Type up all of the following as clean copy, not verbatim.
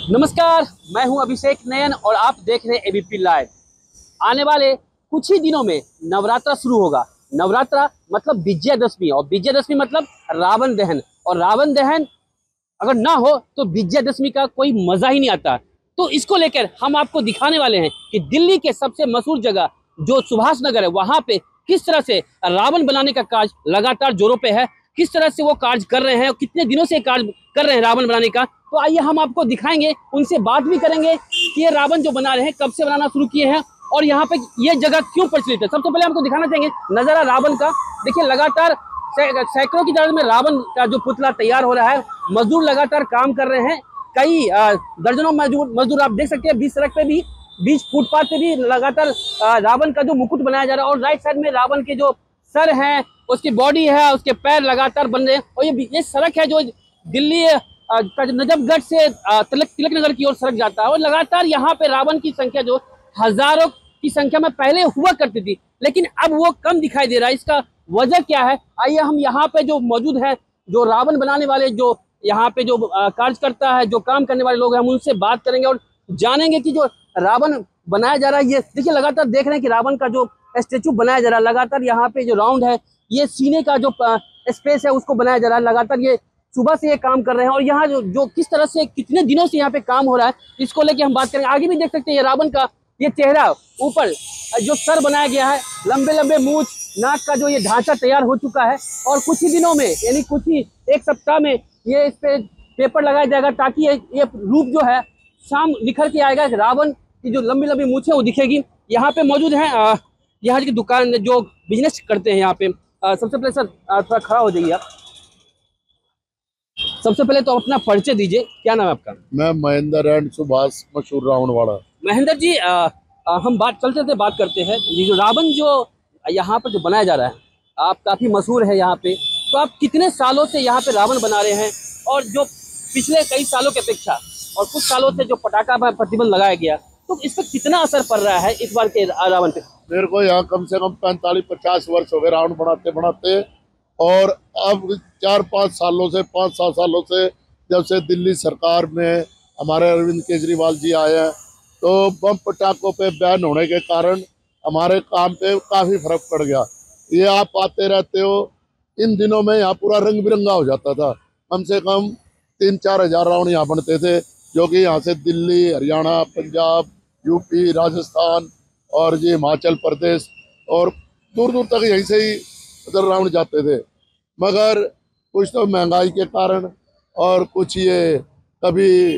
नमस्कार, मैं हूं अभिषेक नयन और आप देख रहे हैं एबीपी लाइव। आने वाले कुछ ही दिनों में नवरात्रा शुरू होगा। नवरात्रा मतलब विजयादशमी, और विजयादशमी मतलब रावण दहन, और रावण दहन अगर ना हो तो विजयादशमी का कोई मजा ही नहीं आता। तो इसको लेकर हम आपको दिखाने वाले हैं कि दिल्ली के सबसे मशहूर जगह जो सुभाष नगर है, वहां पे किस तरह से रावण बनाने का कार्य लगातार जोरों पे है, किस तरह से वो कार्य कर रहे हैं और कितने दिनों से कार्य कर रहे हैं रावण बनाने का। तो आइए हम आपको दिखाएंगे, उनसे बात भी करेंगे कि ये रावण जो बना रहे हैं कब से बनाना शुरू किए हैं और यहाँ पे ये जगह क्यों प्रचलित है। सबसे पहले हमको दिखाना चाहेंगे नजारा रावण का। देखिए, लगातार सैकड़ों की तादाद में रावण का जो पुतला तैयार हो रहा है। मजदूर लगातार काम कर रहे हैं। कई दर्जनों मजदूर आप देख सकते हैं। बीच सड़क पे भी, बीच फुटपाथ पे भी लगातार रावण का जो मुकुट बनाया जा रहा है, और राइट साइड में रावण के जो सर है, उसकी बॉडी है, उसके पैर लगातार बन रहे हैं। और ये सड़क है जो दिल्ली का नजफगढ़ से तिलक नगर की ओर सड़क जाता है। और लगातार यहाँ पे रावण की संख्या जो हजारों की संख्या में पहले हुआ करती थी, लेकिन अब वो कम दिखाई दे रहा है। इसका वजह क्या है? आइए हम यहाँ पे जो मौजूद है, जो रावण बनाने वाले, जो यहाँ पे जो कार्यकर्ता है, जो काम करने वाले लोग हैं, हम उनसे बात करेंगे और जानेंगे कि जो रावण बनाया जा रहा है, ये देखिए लगातार देख रहे हैं कि रावण का जो स्टेचू बनाया जा रहा है, लगातार यहाँ पे जो राउंड है, ये सीने का जो स्पेस है उसको बनाया जा रहा है। लगातार ये सुबह से ये काम कर रहे हैं, और यहाँ जो किस तरह से कितने दिनों से यहाँ पे काम हो रहा है, इसको लेके हम बात करेंगे। आगे भी देख सकते हैं ये रावण का ये चेहरा, ऊपर जो सर बनाया गया है, लंबे लंबे मूंछ, नाक का जो ये ढांचा तैयार हो चुका है। और कुछ ही दिनों में, यानी कुछ ही एक सप्ताह में ये इस पे पेपर लगाया जाएगा, ताकि ये रूप जो है शाम निखर के आएगा। रावण की जो लंबी लंबी मूंछ है वो दिखेगी। यहाँ पे मौजूद है यहाँ की दुकान जो बिजनेस करते हैं यहाँ पे। सबसे पहले सर थोड़ा खड़ा हो जाइए आप। सबसे पहले तो अपना परिचय दीजिए, क्या नाम है आपका? मैं महेंद्र एंड सुभाष, मशहूर रावणवाड़ा। महेंद्र जी, हम चलते बात करते हैं। ये जो रावण जो यहाँ पर जो बनाया जा रहा है, आप काफी मशहूर है यहाँ पे, तो आप कितने सालों से यहाँ पे रावण बना रहे हैं? और जो पिछले कई सालों की अपेक्षा और कुछ सालों से जो पटाखा पर प्रतिबंध लगाया गया, तो इस पर कितना असर पड़ रहा है इस बार के रावण पे? मेरे को यहाँ कम से कम 45-50 वर्ष हो गए रावण बनाते बनाते। और अब 4-5 सालों से, 5-7 सालों से, जब से दिल्ली सरकार में हमारे अरविंद केजरीवाल जी आए हैं, तो बम पटाखों पे बैन होने के कारण हमारे काम पे काफ़ी फर्क पड़ गया। ये आप आते रहते हो, इन दिनों में यहाँ पूरा रंग बिरंगा हो जाता था। कम से कम 3-4 हज़ार रावण यहाँ बनते थे, जो कि यहाँ से दिल्ली, हरियाणा, पंजाब, यूपी, राजस्थान और ये हिमाचल प्रदेश और दूर दूर तक यहीं से ही उधर रावण जाते थे। मगर कुछ तो महंगाई के कारण, और कुछ ये कभी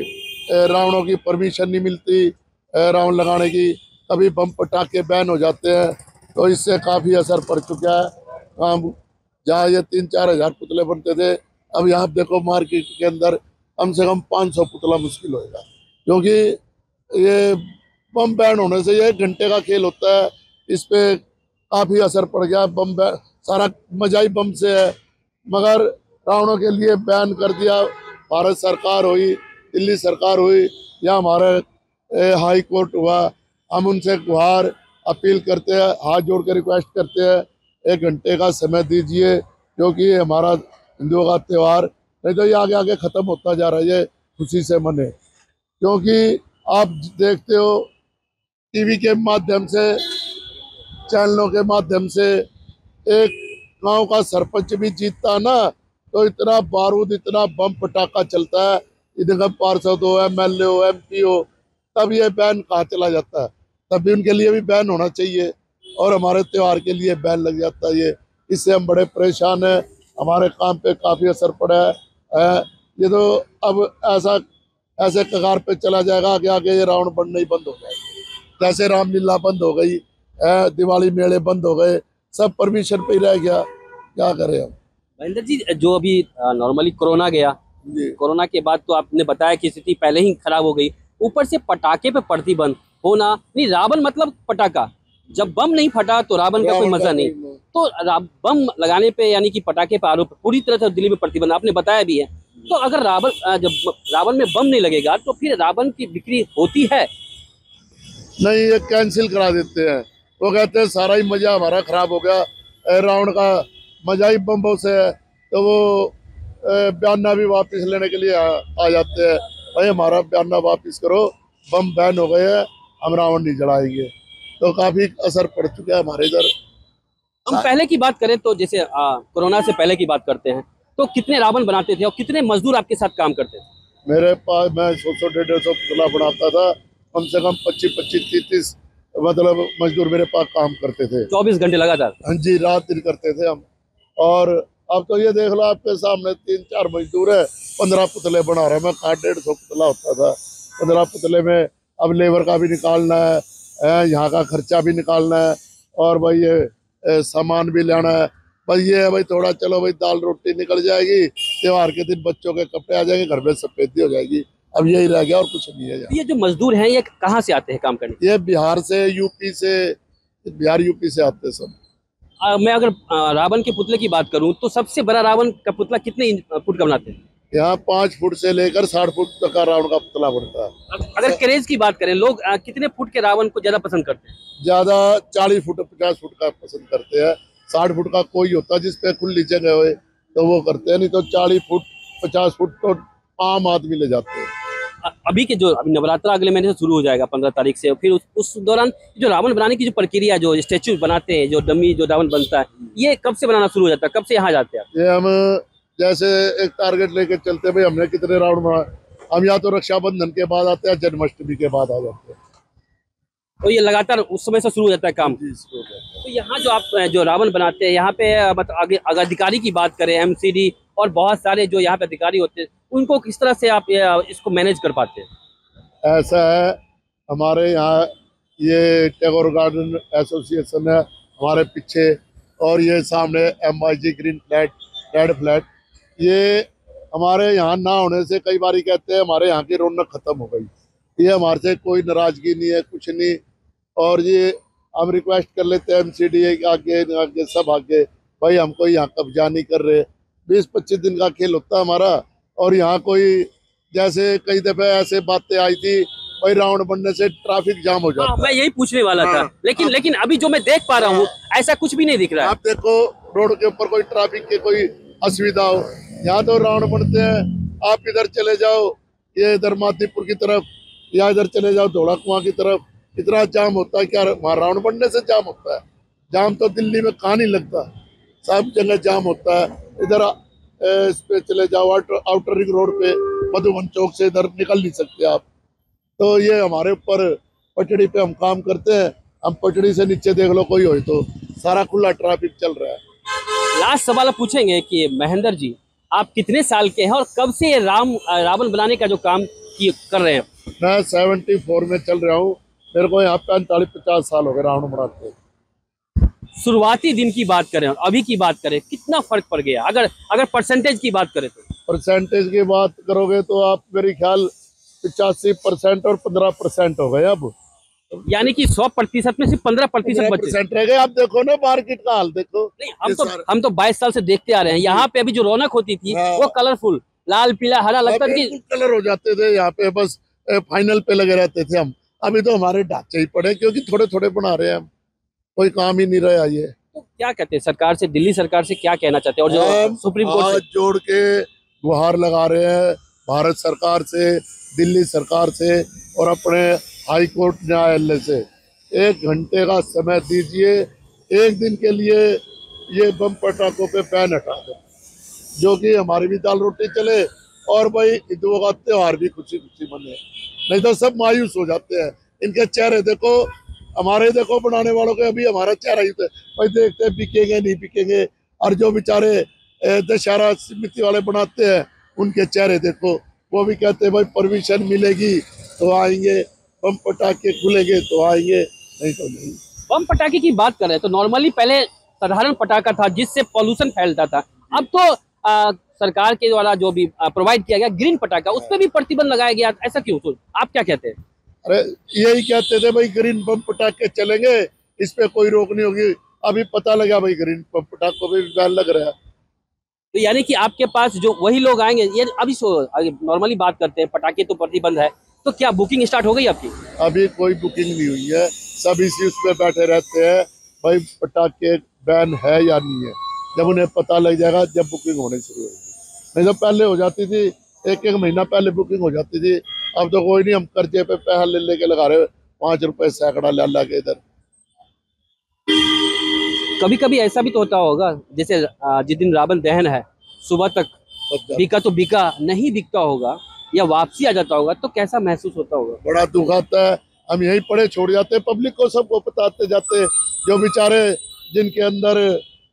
रावणों की परमिशन नहीं मिलती रावण लगाने की, कभी बम पटाखे बैन हो जाते हैं, तो इससे काफ़ी असर पड़ चुका है। हम जहाँ ये 3-4 हज़ार पुतले बनते थे, अब यहाँ देखो मार्केट के अंदर कम से कम 500 पुतला मुश्किल होएगा, क्योंकि ये बम बैन होने से ये 1 घंटे का खेल होता है, इस पे काफ़ी असर पड़ गया। सारा मजा ही बम से है। मगर रावणों के लिए बैन कर दिया भारत सरकार हुई, दिल्ली सरकार हुई, या हमारे हाई कोर्ट हुआ। हम उनसे गुहार अपील करते हैं, हाथ जोड़ कर रिक्वेस्ट करते हैं, 1 घंटे का समय दीजिए, क्योंकि हमारा हिंदुओं का त्यौहार, नहीं तो ये आगे आगे ख़त्म होता जा रहा है। ये खुशी से मने, क्योंकि आप देखते हो टीवी के माध्यम से, चैनलों के माध्यम से, एक गांव का सरपंच भी जीतता ना, तो इतना बारूद, इतना बम पटाखा चलता है, इधर पार्षद हो, MLA हो, MP हो, तब ये बैन कहाँ चला जाता है। तब भी उनके लिए भी बैन होना चाहिए, और हमारे त्यौहार के लिए बैन लग जाता है। ये इससे हम बड़े परेशान हैं, हमारे काम पे काफ़ी असर पड़ा है। ये तो अब ऐसे कगार पे चला जाएगा, आगे आगे ये रावण बनना ही बंद हो जाएगा। जैसे रामलीला बंद हो गई, दिवाली मेले बंद हो गए, सब परमिशन पे ही रह गया, क्या करें हम। महेंद्र जी, जो अभी नॉर्मली कोरोना गया, कोरोना के बाद तो आपने बताया कि स्थिति पहले ही खराब हो गई, ऊपर से पटाखे पे प्रतिबंध होना। नहीं, रावण मतलब पटाखा, जब बम नहीं फटा तो रावण का कोई मजा नहीं। तो बम लगाने पे, यानी कि पटाखे पे आरोप पूरी तरह से दिल्ली में प्रतिबंध आपने बताया भी है। तो अगर जब रावण में बम नहीं लगेगा, तो फिर रावण की बिक्री होती है? नहीं, ये कैंसिल करा देते हैं। वो कहते हैं सारा ही मजा हमारा खराब हो गया, रावण का मजा ही बम्बों से है, तो वो बयाना भी वापस लेने के लिए आ जाते हैं। भाई हमारा बयाना वापिस करो, बम बैन हो गए हैं, हम रावण नहीं जलाएंगे। तो काफी असर पड़ चुका है हमारे इधर। हम पहले की बात करें तो जैसे कोरोना से पहले की बात करते हैं, तो कितने रावण बनाते थे और कितने मजदूर आपके साथ काम करते थे? मेरे पास मैं 100-150 पुतला बनाता था, कम से कम 25-30 मतलब मजदूर मेरे पास काम करते थे। 24 घंटे लगातार? हाँ जी, रात दिन करते थे हम। और अब तो ये देख लो आपके सामने 3-4 मजदूर है, 15 पुतले बना रहे हैं। मैं कहा 150 पुतला होता था। 15 पुतले में अब लेबर का भी निकालना है, यहाँ का खर्चा भी निकालना है, और भाई ये सामान भी लाना है। बस ये है भाई, थोड़ा चलो भाई दाल रोटी निकल जाएगी, त्योहार के दिन बच्चों के कपड़े आ जाएंगे, घर में सफेदी हो जाएगी। अब यही रह गया और कुछ नहीं है। ये जो मजदूर हैं ये कहाँ से आते हैं काम करने? ये बिहार से, यूपी से, बिहार यूपी से आते सब। मैं अगर रावण के पुतले की बात करूं तो सबसे बड़ा रावण का पुतला कितने फुट का बनाते हैं? यहाँ 5 फुट से लेकर 60 फुट तक का रावण का पुतला बनता है। अगर क्रेज की बात करें, लोग कितने फुट के रावण को ज्यादा पसंद करते हैं? ज्यादा 40 फुट 50 फुट का पसंद करते हैं। 60 फुट का कोई होता है जिसपे खुली जगह हो तो वो करते हैं, नहीं तो 40 फुट 50 फुट तो आम आदमी ले जाते हैं। अभी के जो अभी नवरात्रा अगले महीने से शुरू हो जाएगा 15 तारीख से, फिर उस दौरान जो रावण बनाने की जो प्रक्रिया, जो स्टेचू बनाते हैं, जो डमी जो रावण बनता है, ये कब से बनाना शुरू हो जाता है? कब से यहाँ जाते हैं? ये हम जैसे एक टारगेट लेके चलते भाई, हमने कितने राउंड बना, हम या तो रक्षाबंधन के बाद आते हैं, जन्माष्टमी के बाद आ जाते हैं। तो ये लगातार उस समय से शुरू हो जाता है काम। तो यहाँ जो आप जो रावण बनाते हैं, यहाँ पे मतलब अगर अधिकारी की बात करें, एमसीडी और बहुत सारे जो यहाँ पे अधिकारी होते हैं, उनको किस तरह से आप इसको मैनेज कर पाते हैं? ऐसा है, हमारे यहाँ ये टैगोर गार्डन एसोसिएशन है हमारे पीछे, और ये सामने MIG green flat, red flat, ये हमारे यहाँ ना होने से कई बार कहते हैं हमारे यहाँ की रौनक खत्म हो गई। ये हमारे से कोई नाराजगी नहीं है, कुछ नहीं। और ये हम रिक्वेस्ट कर लेते हैं MCD आगे आगे सब आगे, भाई हमको यहाँ कब्जा नहीं कर रहे। 20-25 दिन का खेल होता है हमारा, और यहाँ कोई जैसे कई दफे ऐसे बातें आई थी भाई रावण बनने से ट्रैफिक जाम हो जाता है। मैं यही पूछने वाला था, लेकिन अभी जो मैं देख पा रहा हूँ ऐसा कुछ भी नहीं दिख रहा है। आप देखो रोड के ऊपर कोई ट्रैफिक की कोई असुविधा हो, यहाँ तो रावण बनते हैं। आप इधर चले जाओ, ये इधर मातीपुर की तरफ, या इधर चले जाओ धोड़ा कुआं की तरफ, इतना जाम होता है। क्या वहाँ रावण बनने से जाम होता है? जाम तो दिल्ली में कहाँ नहीं लगता, सब जगह जाम होता है। इधर इस पे चले जाओ आउटर रिंग रोड पे, मधुबन चौक से इधर निकल नहीं सकते आप। तो ये हमारे ऊपर पटड़ी पे हम काम करते हैं, हम पटड़ी से नीचे देख लो कोई हो तो सारा खुला ट्रैफिक चल रहा है। लास्ट सवाल पूछेंगे कि महेंद्र जी, आप कितने साल के हैं और कब से ये रावण बनाने का जो काम कर रहे हैं? मैं 74 में चल रहा हूँ, मेरे को यहाँ 45-50 साल हो गए रावण बनाते। शुरुआती दिन की बात करें और अभी की बात करें, कितना फर्क पड़ गया? अगर परसेंटेज की बात करें तो? परसेंटेज की बात करोगे तो आप मेरे ख्याल 85% और 15% हो गए अब। यानी कि 100% में सिर्फ 15% रह गए। आप देखो ना मार्केट का हाल देखो। नहीं, हम तो 22 साल से देखते आ रहे हैं, यहाँ पे अभी जो रौनक होती थी वो कलरफुल लाल पीला हरा लगता था कि कलर हो जाते थे यहाँ पे, बस फाइनल पे लगे रहते थे हम। अभी तो हमारे ढांचे ही पड़े, क्योंकि थोड़े थोड़े बना रहे हैं हम, कोई काम ही नहीं रहा ये। तो क्या कहते हैं सरकार से, दिल्ली सरकार से क्या कहना चाहते हैं? और जो सुप्रीम कोर्ट से जोड़ के गुहार लगा रहे हैं भारत सरकार से, दिल्ली सरकार से और अपने हाई कोर्ट न्यायालय से, 1 घंटे का समय दीजिए, एक दिन के लिए ये बम पटाखों पे बैन हटा दो, जो कि हमारी भी दाल रोटी चले और भाई हिंदुओं का त्योहार भी खुशी खुशी मने। नहीं तो सब मायूस हो जाते हैं। इनके चेहरे देखो, हमारे देखो बनाने वालों के, अभी हमारा चेहरा ही भाई देखते हैं बिकेंगे नहीं बिकेंगे। और जो बेचारे दशहरा समिति वाले बनाते हैं उनके चेहरे देखो, वो भी कहते हैं भाई परमिशन मिलेगी तो आएंगे, बम पटाखे खुलेंगे तो आएंगे, नहीं तो नहीं। बम पटाखे की बात कर रहे हैं तो नॉर्मली पहले साधारण पटाखा था जिससे पॉल्यूशन फैलता था, अब तो सरकार के द्वारा जो भी प्रोवाइड किया गया ग्रीन पटाखा, उस पर भी प्रतिबंध लगाया गया, ऐसा क्यों? तो आप क्या कहते हैं? अरे यही कहते थे भाई ग्रीन बम पटाखे चलेंगे, इस पे कोई रोक नहीं होगी। अभी पता लगा भाई ग्रीन बम पटाखों पे भी बैन लग रहा है। तो यानी कि आपके पास जो वही लोग आएंगे, ये अभी नॉर्मली बात करते हैं पटाखे तो प्रतिबंध है, तो क्या बुकिंग स्टार्ट हो गई आपकी? अभी कोई बुकिंग नहीं हुई है, सब इसी उस पे बैठे रहते हैं भाई पटाखे बैन है या नहीं है। जब उन्हें पता लग जाएगा जब बुकिंग होनी शुरू होगी, नहीं तो पहले हो जाती थी एक महीना पहले बुकिंग हो जाती थी। अब तो कोई नहीं, हम कर्जे पे पैसा ले लेके लगा रहे, 5 रुपए सैकड़ा ला के इधर। कभी कभी ऐसा भी तो होता होगा, जैसे जिस दिन रावण दहन है सुबह तक बिका तो बिका, नहीं बिकता होगा या वापसी आ जाता होगा, तो कैसा महसूस होता होगा? बड़ा दुख आता है। हम यहीं पड़े छोड़ जाते, पब्लिक को सबको बताते जाते, जो बेचारे जिनके अंदर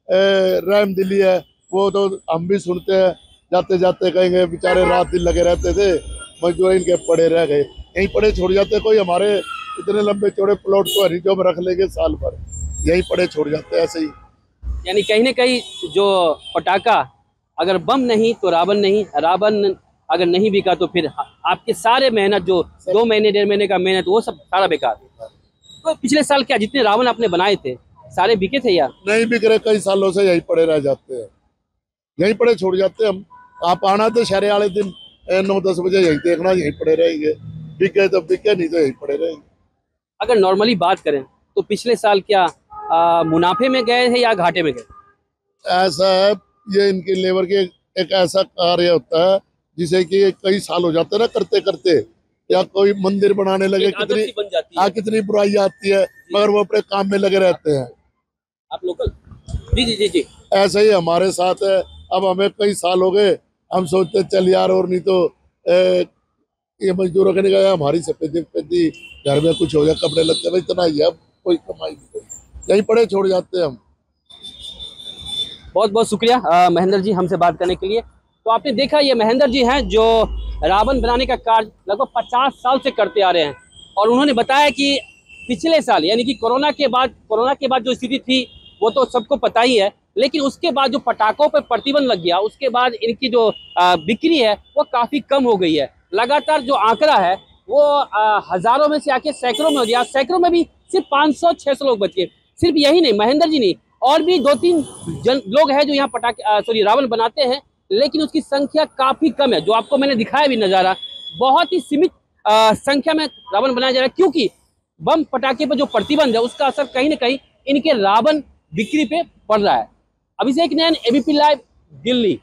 रहम दिली है वो तो हम भी सुनते हैं, जाते जाते कहेंगे बेचारे रात दिन लगे रहते थे, मजदूर इनके पड़े रह गए, यहीं पड़े छोड़ जाते। कोई हमारे इतने लंबे चौड़े प्लॉट तो हरी जो हम रख लेंगे साल भर, यहीं पड़े छोड़ जाते हैं ऐसे ही। यानी कहीं ना कहीं जो पटाखा, अगर बम नहीं तो रावण नहीं, रावण अगर नहीं बिका तो फिर आपके सारे मेहनत, जो 2 महीने 1.5 महीने का मेहनत, वो सब सारा बेकार। तो पिछले साल क्या जितने रावण आपने बनाए थे सारे बिके थे या नहीं बिक रहे? कई सालों से यहीं पड़े रह जाते हैं, यहीं पड़े छोड़ जाते हैं हम। आप आना तो शहरे वाले दिन 9-10 बजे यहीं देखना, यहीं पड़े रहेंगे, बिके तो बिके, नहीं तो यहीं पड़े रहेंगे। अगर नॉर्मली बात करें तो पिछले साल क्या मुनाफे में गए थे या घाटे में गए? ऐसा है, ये इनकी लेबर के एक ऐसा कार्य होता है जिसे कि कई साल हो जाते हैं ना करते करते, या कोई मंदिर बनाने लगे, कितनी बन जाती है। कितनी बुराई आती है, मगर वो अपने काम में लगे रहते हैं। आप लोकल? जी जी जी जी। ऐसा ही हमारे साथ है। अब हमें कई साल हो गए, हम सोचते चल यार, और नहीं तो ये मजदूरों के निकाय हमारी सफेदी घर में कुछ हो जाए, कपड़े लगते हैं, इतना ही है, अब कोई कमाई नहीं, यहीं पड़े छोड़ जाते हैं हम। बहुत बहुत शुक्रिया महेंद्र जी हमसे बात करने के लिए। तो आपने देखा ये महेंद्र जी हैं जो रावण बनाने का कार्य लगभग 50 साल से करते आ रहे हैं, और उन्होंने बताया कि पिछले साल यानी कि कोरोना के बाद जो स्थिति थी वो तो सबको पता ही है, लेकिन उसके बाद जो पटाखों पर प्रतिबंध लग गया, उसके बाद इनकी जो बिक्री है वो काफ़ी कम हो गई है। लगातार जो आंकड़ा है वो हज़ारों में से आके सैकड़ों में हो गया, सैकड़ों में भी सिर्फ 500-600 लोग बचे। सिर्फ यही नहीं, महेंद्र जी नहीं, और भी 2-3 लोग हैं जो यहाँ रावण बनाते हैं, लेकिन उसकी संख्या काफ़ी कम है। जो आपको मैंने दिखाया भी नज़ारा, बहुत ही सीमित संख्या में रावण बनाया जा रहा है, क्योंकि बम पटाखे पर जो प्रतिबंध है उसका असर कहीं ना कहीं इनके रावण बिक्री पे पड़ रहा है। अभिषेक नैन, एबीपी लाइव, दिल्ली।